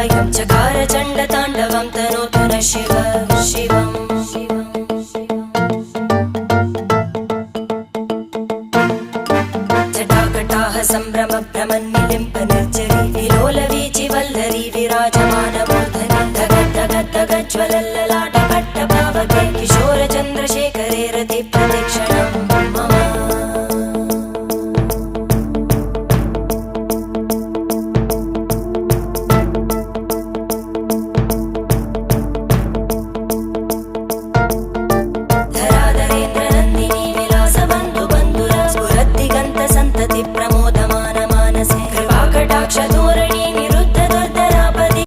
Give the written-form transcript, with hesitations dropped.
कायं चकार चण्डताण्डवं तनोतु न शिव शिवम् जटाकटाह सम्भ्रम भ्रमन्निलिम्प निर्जरी विलोलवीचि वल्लरी विराजमानमूर्धनि धग धग धग ज्वलल्ललाट